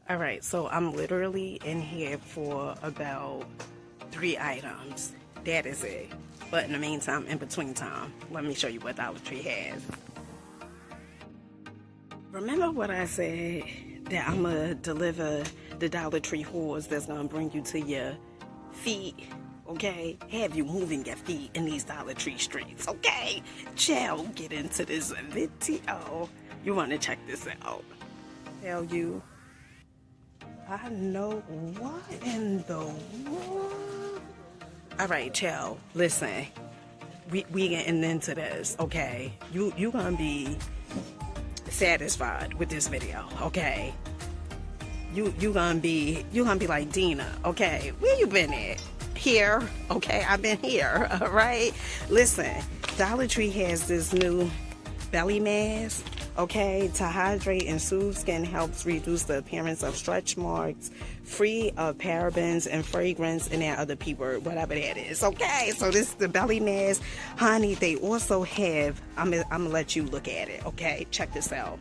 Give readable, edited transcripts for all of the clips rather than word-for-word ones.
All right, so I'm literally in here for about 3 items. That is it. But in the meantime, in between time, let me show you what Dollar Tree has. Remember what I said, that I'm going to deliver the Dollar Tree hauls that's going to bring you to your feet, okay? Have you moving your feet in these Dollar Tree streets, okay? Shall get into this video. You want to check this out. Tell you, I know what in the world. All right, chill. Listen, we getting into this, okay? You gonna be satisfied with this video, okay? You gonna be like, Dina, okay? Where you been at? Here, okay? I've been here, all right? Listen, Dollar Tree has this new belly mask, okay, to hydrate and soothe skin, helps reduce the appearance of stretch marks, free of parabens and fragrance and that other P word, whatever that is, okay? So this is the belly mask. Honey, they also have, I'm gonna let you look at it, okay? Check this out.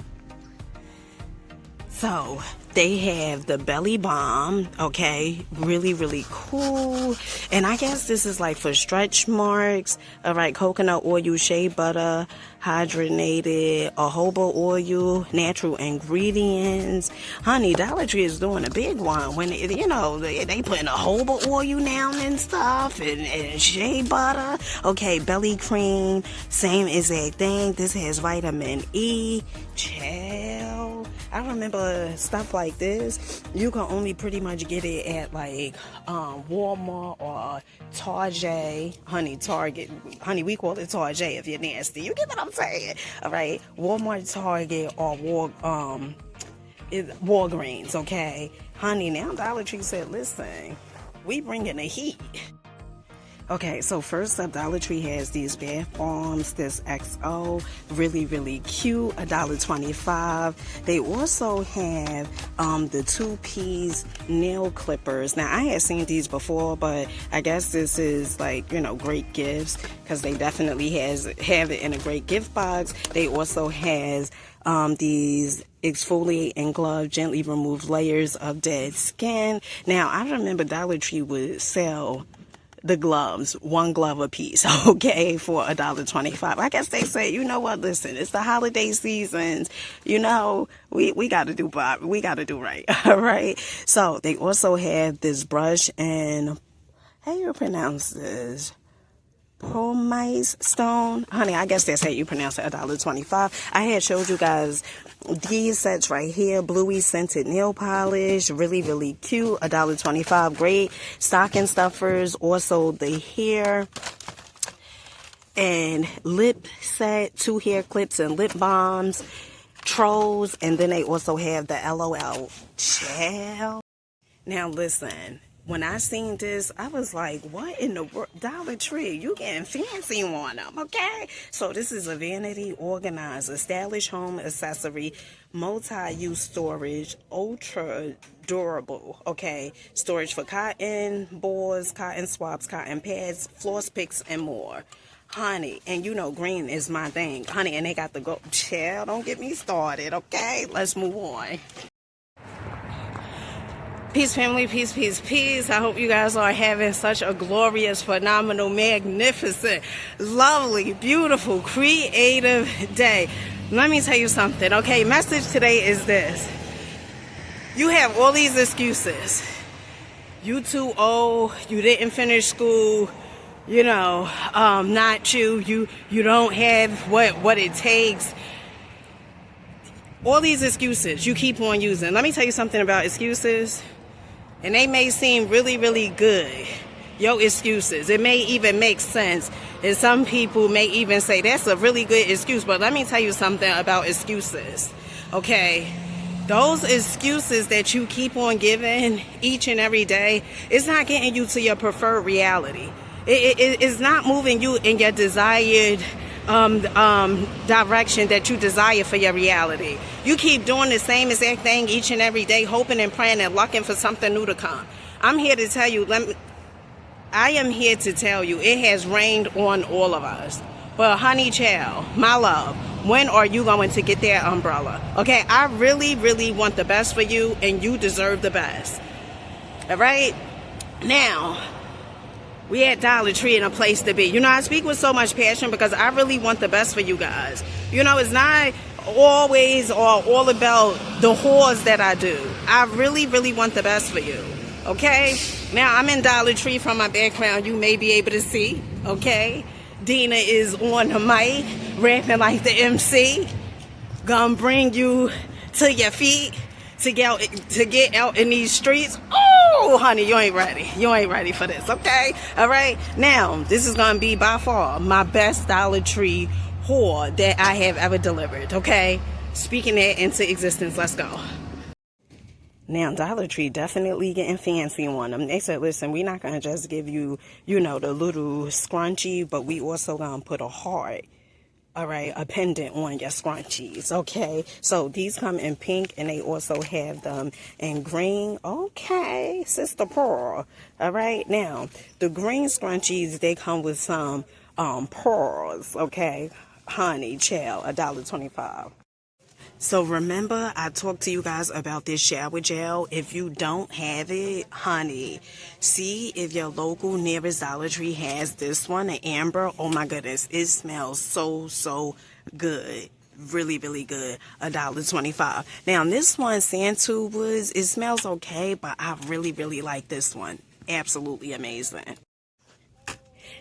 So they have the belly balm, okay, really cool. And I guess this is like for stretch marks. All right, coconut oil, shea butter, hydrogenated jojoba oil, natural ingredients. Honey, Dollar Tree is doing a big one when they putting jojoba oil now and stuff, and shea butter. Okay, belly cream, same exact thing. This has vitamin E. Chill. I remember stuff like this, you can only pretty much get it at like Walmart or Target. Honey, Target. Honey, we call it Target if you're nasty. You get what I'm saying? All right, Walmart, Target, or Walgreens. Okay, honey. Now Dollar Tree said, listen, we bringing the heat. Okay, so first up, Dollar Tree has these bath bombs, this XO, really cute, $1.25. They also have the 2-piece nail clippers. Now, I had seen these before, but I guess this is like, great gifts, because they definitely have it in a great gift box. They also has these exfoliate and glove gently remove layers of dead skin. Now, I remember Dollar Tree would sell the gloves, 1 glove a piece, okay, for $1.25. I guess they say, you know what, listen, it's the holiday seasons, we gotta do right, all right? So they also have this brush, and how you pronounce this? Pumice stone, honey. I guess that's how you pronounce it. $1.25. I had showed you guys these sets right here. Bluey scented nail polish, really cute. $1.25. Great stocking stuffers. Also the hair and lip set, 2 hair clips and lip balms, trolls, and then they also have the LOL gel. Now listen. When I seen this, I was like, what in the world? Dollar Tree, you getting fancy on them, okay? So this is a vanity organizer, stylish home accessory, multi-use storage, ultra durable, okay? Storage for cotton balls, cotton swabs, cotton pads, floss picks, and more. Honey, and green is my thing. Honey, and they got the gold. Child, don't get me started, okay? Let's move on. Peace, family, peace. I hope you guys are having such a glorious, phenomenal, magnificent, lovely, beautiful, creative day. Let me tell you something, okay? Message today is this. You have all these excuses. You too old, you didn't finish school, not you don't have what it takes. All these excuses you keep on using. Let me tell you something about excuses. And they may seem really good, your excuses. It may even make sense. And some people may even say, that's a really good excuse. But let me tell you something about excuses, okay? Those excuses that you keep on giving each and every day, it's not getting you to your preferred reality. It's not moving you in your desired direction that you desire for your reality. You keep doing the same exact thing each and every day, hoping and praying and looking for something new to come. I'm here to tell you, I am here to tell you, it has rained on all of us. But honey child, my love, When are you going to get that umbrella? Okay, I really, really want the best for you, and you deserve the best. All right? Now, we at Dollar Tree in a place to be. You know, I speak with so much passion because I really want the best for you guys. You know, it's not always or all about the haws that I do. I really, really want the best for you. Okay? Now, I'm in Dollar Tree from my background. You may be able to see. Okay? Dina is on the mic, rapping like the MC. Gonna bring you to your feet to get out in these streets. Oh, honey, you ain't ready. You ain't ready for this, okay? All right? Now, this is gonna be by far my best Dollar Tree haul that I have ever delivered, okay? Speaking that into existence, let's go. Now, Dollar Tree definitely getting fancy on them. They said, listen, we're not going to just give you, you know, the little scrunchie, but we also going to put a heart, all right, a pendant on your scrunchies, okay? So these come in pink, and they also have them in green. Okay, Sister Pearl, all right? Now, the green scrunchies, they come with some pearls, okay? Honey, child, $1.25. So remember, I talked to you guys about this shower gel. If you don't have it, honey, see if your local nearest Dollar Tree has this one, the amber. Oh my goodness, it smells so good. Really, really good. $1.25. Now this one, Sandtube Woods, it smells okay, but I really, really like this one. Absolutely amazing.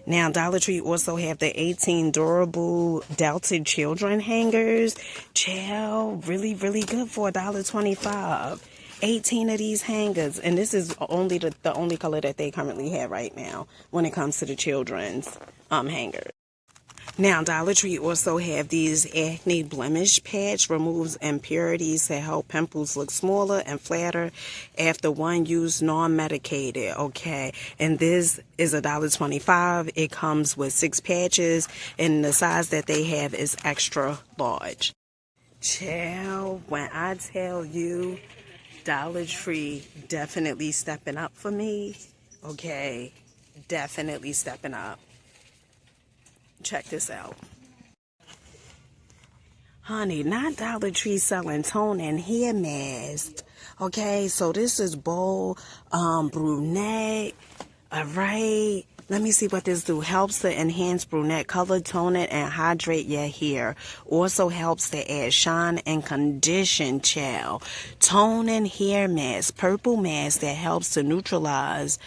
Now, Dollar Tree also have the 18 durable Delta children hangers. Child, really, really good for $1.25. 18 of these hangers. And this is only the only color that they currently have right now when it comes to the children's hangers. Now, Dollar Tree also have these acne blemish patch, removes impurities to help pimples look smaller and flatter after one use, non-medicated, okay? And this is $1.25. It comes with 6 patches, and the size that they have is extra large. Child, when I tell you Dollar Tree definitely stepping up for me, okay? Definitely stepping up. Check this out. Honey, not Dollar Tree selling tone and hair mask. Okay, so this is bold brunette. All right. Let me see what this do. Helps to enhance brunette color, tone it, and hydrate your hair. Also helps to add shine and condition, child. Tone and hair mask. Purple mask that helps to neutralize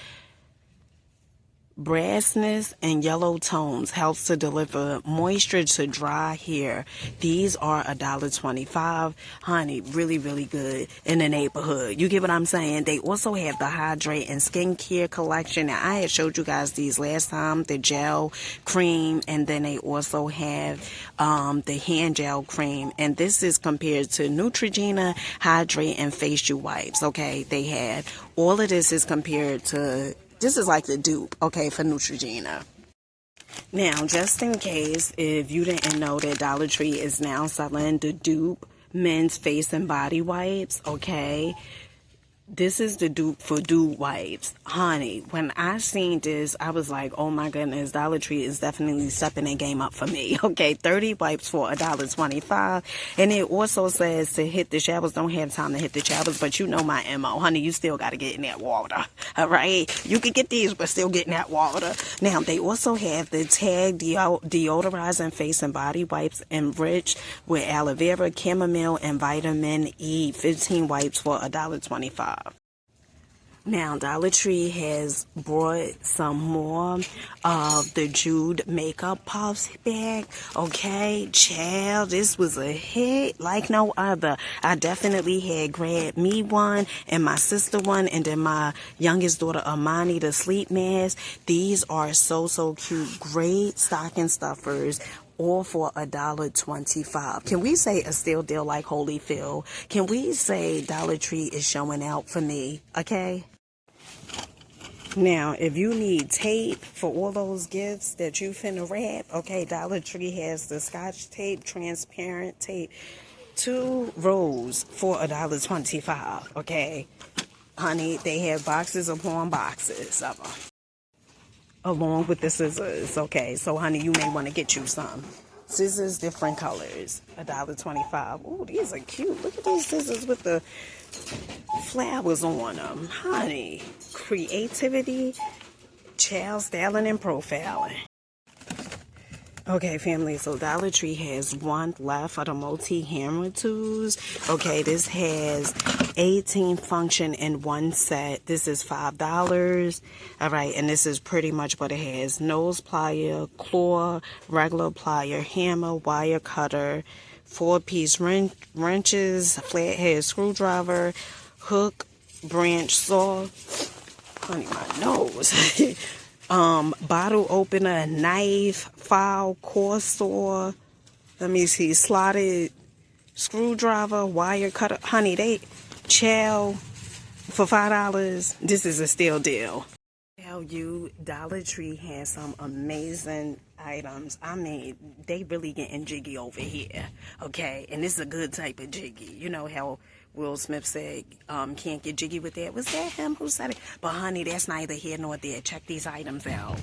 brassness and yellow tones, helps to deliver moisture to dry hair. These are $1.25. Honey, really, really good in the neighborhood. You get what I'm saying? They also have the Hydrate and Skincare collection. Now, I had showed you guys these last time, the gel cream, and then they also have the hand gel cream. And this is compared to Neutrogena, Hydrate, and facial wipes. Okay, they had all of this is compared to. This is like the dupe, okay, for Neutrogena. Now, just in case, if you didn't know that Dollar Tree is now selling the dupe men's face and body wipes, okay? This is the dupe for dude wipes. Honey, when I seen this, I was like, oh my goodness, Dollar Tree is definitely stepping their game up for me. Okay, 30 wipes for $1.25. And it also says to hit the showers. Don't have time to hit the showers, but you know my MO. Honey, you still got to get in that water. All right? You can get these, but still get in that water. Now, they also have the Tag deodorizing face and body wipes enriched with aloe vera, chamomile, and vitamin E. 15 wipes for $1.25. Now, Dollar Tree has brought some more of the Jude makeup puffs back. Okay, child, this was a hit like no other. I definitely had grabbed me one and my sister one, and then my youngest daughter, Amani, the sleep mask. These are so cute. Great stocking stuffers. All for $1.25. Can we say a steal deal like Holyfield? Can we say Dollar Tree is showing out for me? Okay? Now, if you need tape for all those gifts that you finna wrap, okay, Dollar Tree has the Scotch tape, transparent tape, 2 rolls for $1.25. Okay? Honey, they have boxes upon boxes of them, along with the scissors. Okay, so honey, you may want to get you some. Scissors, different colors, $1.25. Oh, these are cute. Look at these scissors with the flowers on them. Honey, creativity, child styling and profiling. Okay, family, so Dollar Tree has one left for the multi-hammer tools. Okay, this has 18 function in one set. This is $5. All right, and this is pretty much what it has. Nose plier, claw, regular plier, hammer, wire cutter, 4-piece wrenches, flathead screwdriver, hook, branch saw. Honey, my nose. Bottle opener, knife, file, core saw. Let me see, slotted screwdriver, wire cutter. Honey, they chow for $5. This is a steal deal. Tell you, Dollar Tree has some amazing items. I mean, they really getting jiggy over here. Okay, and this is a good type of jiggy. You know how Will Smith said, can't get jiggy with that. Was that him who said it? But honey, that's neither here nor there. Check these items out.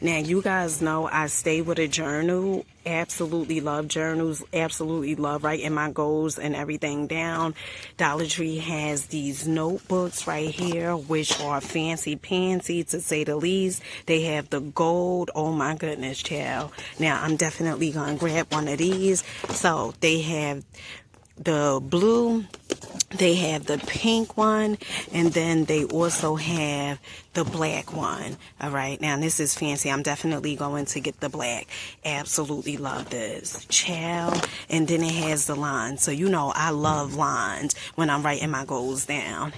Now, you guys know I stay with a journal. Absolutely love journals. Absolutely love writing my goals and everything down. Dollar Tree has these notebooks right here, which are fancy pantsy to say the least. They have the gold. Oh my goodness, child. Now, I'm definitely going to grab one of these. So, they have the blue, they have the pink one, and then they also have the black one. All right, now this is fancy. I'm definitely going to get the black. Absolutely love this, child. And then it has the lines, so you know I love lines when I'm writing my goals down.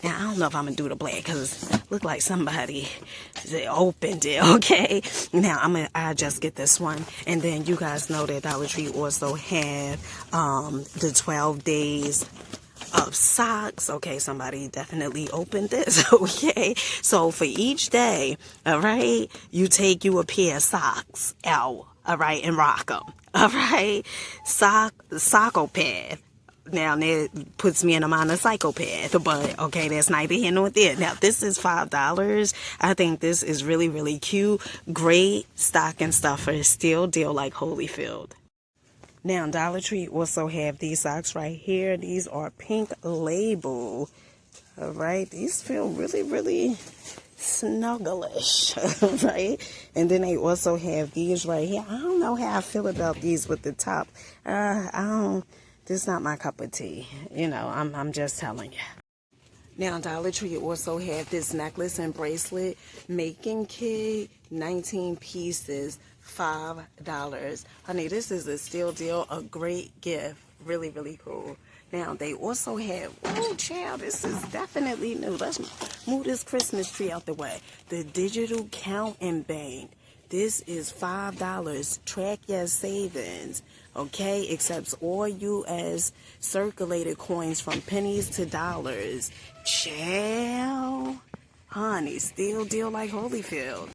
Now, I don't know if I'm going to do the black because it look like somebody opened it, okay? Now, I'll just get this one. And then you guys know that Dollar Tree also have the 12 days of socks. Okay, somebody definitely opened this, okay? So, for each day, all right, you take you a pair of socks out, all right, and rock them, all right? Sockopath. Now, that puts me in the mind of psychopath, but okay, that's neither here nor there. Now, this is $5. I think this is really, really cute. Great stocking stuffer. Steal deal like Holyfield. Now, Dollar Tree also have these socks right here. These are pink label. All right, these feel really, really snugglish, right? And then they also have these right here. I don't know how I feel about these with the top. This is not my cup of tea. You know, I'm just telling you. Now, Dollar Tree also had this necklace and bracelet making kit, 19 pieces, $5. Honey, this is a steal deal, a great gift. Really, really cool. Now, they also have, oh, child, this is definitely new. Let's move this Christmas tree out the way. The digital count and bank. This is $5. Track your savings. Okay, accepts all U.S. circulated coins from pennies to dollars. Child, honey, steal deal like Holyfield.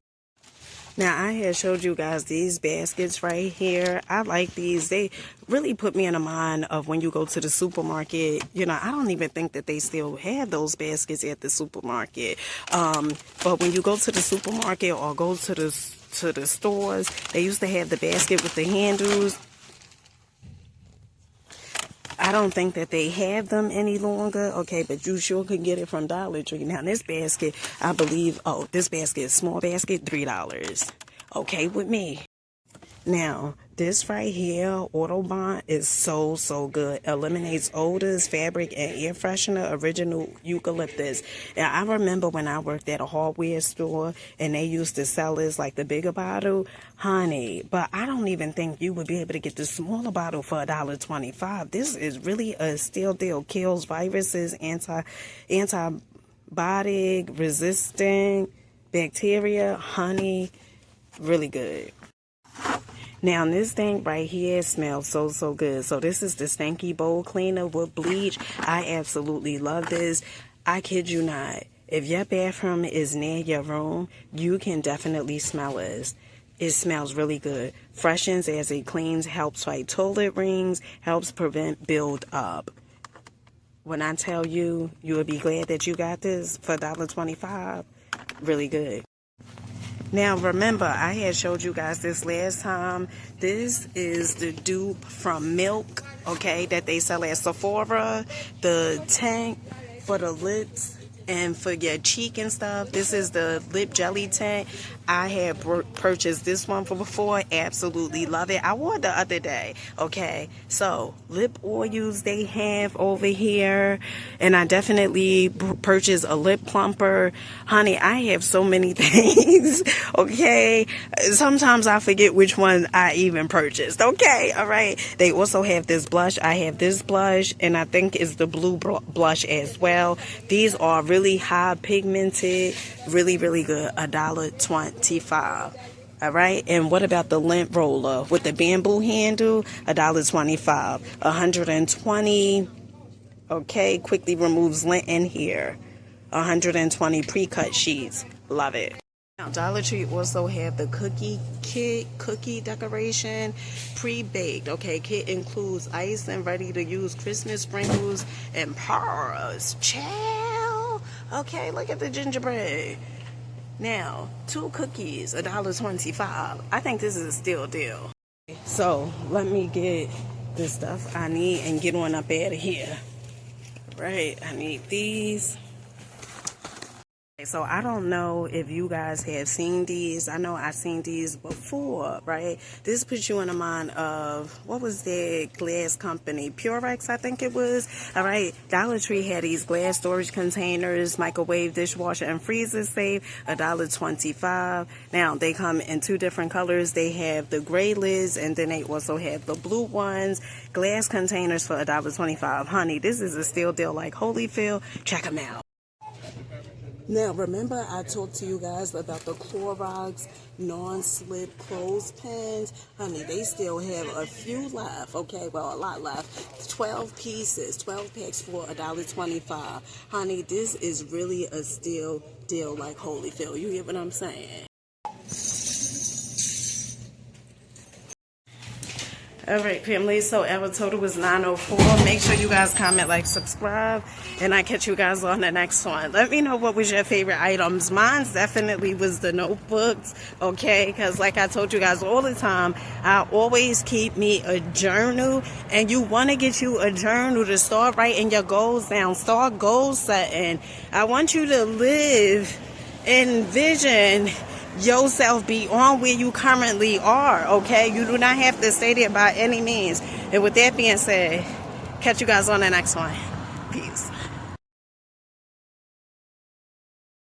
Now, I had showed you guys these baskets right here. I like these. They really put me in the mind of when you go to the supermarket. You know, I don't even think that they still have those baskets at the supermarket. But when you go to the supermarket or go to the stores, they used to have the basket with the handles. I don't think that they have them any longer, okay, but you sure can get it from Dollar Tree. Now, this basket, I believe, this basket is small basket, $3. Okay with me. Now, this right here, Autobahn, is so, so good. Eliminates odors, fabric, and air freshener, original eucalyptus. Now, I remember when I worked at a hardware store, and they used to sell this, like the bigger bottle, honey. But I don't even think you would be able to get the smaller bottle for $1.25. This is really a steal deal. Kills viruses, antibiotic, resistant bacteria, honey. Really good. Now, this thing right here smells so, so good. So, this is the Stanky Bowl Cleaner with bleach. I absolutely love this. I kid you not. If your bathroom is near your room, you can definitely smell this. It smells really good. Freshens as it cleans, helps fight toilet rings, helps prevent build up. When I tell you, you will be glad that you got this for $1.25. Really good. Now remember, I had showed you guys this last time. This is the dupe from Milk, okay, that they sell at Sephora. The tint for the lips and for your cheek and stuff. This is the lip jelly tint. I had purchased this one for before. Absolutely love it. I wore it the other day. Okay, so lip oils they have over here, and I definitely purchased a lip plumper. Honey, I have so many things. Okay, sometimes I forget which one I even purchased. Okay, all right. They also have this blush. I have this blush, and I think it's the blue blush as well. These are really high pigmented, really good. $1.25. All right, and what about the lint roller with the bamboo handle? $1.25. 120. Okay, quickly removes lint in here. 120 pre-cut sheets. Love it. Now, Dollar Tree also have the cookie kit, cookie decoration, pre-baked. Okay, kit includes ice and ready-to-use Christmas sprinkles and pearls. Chill. Okay, look at the gingerbread. Now, 2 cookies, $1.25. I think this is a steal deal. So, let me get the stuff I need and get on up out of here. Right, I need these. So I don't know if you guys have seen these. I know I've seen these before, right? This puts you in the mind of, what was that glass company? Purex, I think it was. All right, Dollar Tree had these glass storage containers, microwave, dishwasher, and freezer safe, $1.25. Now, they come in 2 different colors. They have the gray lids, and then they also have the blue ones. Glass containers for $1.25. Honey, this is a steal deal like Holyfield. Check them out. Now, remember I talked to you guys about the Clorox non-slip clothespins? Honey, they still have a few left, okay? Well, a lot left. 12 pieces, 12 packs for $1.25. Honey, this is really a steal deal like Holyfield. You hear what I'm saying? Alright, family, so our total was $904. Make sure you guys comment, like, subscribe, and I catch you guys on the next one. Let me know what was your favorite items. Mine definitely was the notebooks, okay, because like I told you guys all the time, I always keep me a journal, and you want to get you a journal to start writing your goals down, start goal setting. I want you to live, envision yourself beyond where you currently are, okay? You do not have to stay there by any means. And with that being said, catch you guys on the next one.